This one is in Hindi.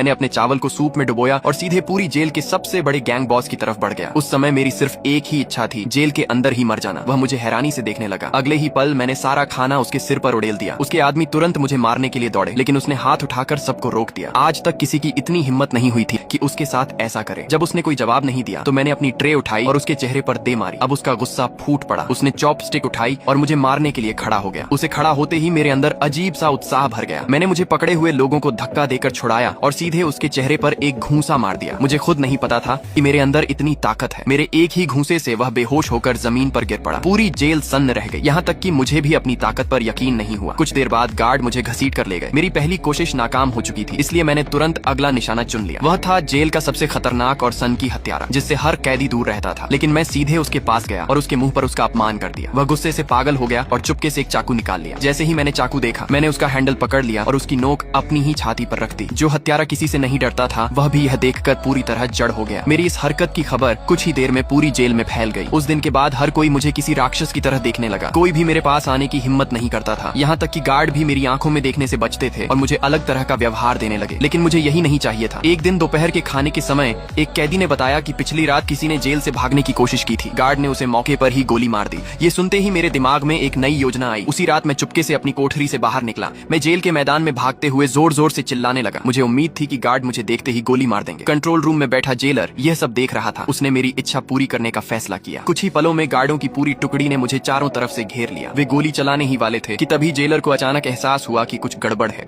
मैंने अपने चावल को सूप में डुबोया और सीधे पूरी जेल के सबसे बड़े गैंग बॉस की तरफ बढ़ गया। उस समय मेरी सिर्फ एक ही इच्छा थी, जेल के अंदर ही मर जाना। वह मुझे हैरानी से देखने लगा। अगले ही पल मैंने सारा खाना उसके सिर पर उड़ेल दिया। उसके आदमी तुरंत मुझे मारने के लिए दौड़े, लेकिन उसने हाथ उठाकर सबको रोक दिया। आज तक किसी की इतनी हिम्मत नहीं हुई थी कि उसके साथ ऐसा करे। जब उसने कोई जवाब नहीं दिया तो मैंने अपनी ट्रे उठाई और उसके चेहरे पर दे मारी। अब उसका गुस्सा फूट पड़ा। उसने चॉपस्टिक उठाई और मुझे मारने के लिए खड़ा हो गया। उसे खड़ा होते ही मेरे अंदर अजीब सा उत्साह भर गया। मैंने मुझे पकड़े हुए लोगों को धक्का देकर छुड़ाया और सीधे उसके चेहरे पर एक घूंसा मार दिया। मुझे खुद नहीं पता था कि मेरे अंदर इतनी ताकत है। मेरे एक ही घूंसे से वह बेहोश होकर जमीन पर गिर पड़ा। पूरी जेल सन्न रह गई, यहाँ तक कि मुझे भी अपनी ताकत पर यकीन नहीं हुआ। कुछ देर बाद गार्ड मुझे घसीट कर ले गए। मेरी पहली कोशिश नाकाम हो चुकी थी, इसलिए मैंने तुरंत अगला निशाना चुन लिया। वह था जेल का सबसे खतरनाक और सनकी हत्यारा, जिससे हर कैदी दूर रहता था। लेकिन मैं सीधे उसके पास गया और उसके मुंह पर उसका अपमान कर दिया। वह गुस्से से पागल हो गया और चुपके से एक चाकू निकाल लिया। जैसे ही मैंने चाकू देखा, मैंने उसका हैंडल पकड़ लिया और उसकी नोक अपनी ही छाती पर रख दी। जो हत्यारा किसी से नहीं डरता था, वह भी यह देखकर पूरी तरह जड़ हो गया। मेरी इस हरकत की खबर कुछ ही देर में पूरी जेल में फैल गई। उस दिन के बाद हर कोई मुझे किसी राक्षस की तरह देखने लगा। कोई भी मेरे पास आने की हिम्मत नहीं करता था। यहाँ तक कि गार्ड भी मेरी आंखों में देखने से बचते थे और मुझे अलग तरह का व्यवहार देने लगे। लेकिन मुझे यही नहीं चाहिए था। एक दिन दोपहर के खाने के समय एक कैदी ने बताया कि पिछली रात किसी ने जेल से भागने की कोशिश की थी। गार्ड ने उसे मौके पर ही गोली मार दी। ये सुनते ही मेरे दिमाग में एक नई योजना आई। उसी रात मैं चुपके से अपनी कोठरी से बाहर निकला। मैं जेल के मैदान में भागते हुए जोर जोर से चिल्लाने लगा। मुझे उम्मीद थी कि गार्ड मुझे देखते ही गोली मार देंगे। कंट्रोल रूम में बैठा जेलर यह सब देख रहा था। उसने मेरी इच्छा पूरी करने का फैसला किया। कुछ ही पलों में गार्डों की पूरी टुकड़ी ने मुझे चारों तरफ से घेर लिया। वे गोली चलाने ही वाले थे कि तभी जेलर को अचानक एहसास हुआ कि कुछ गड़बड़ है।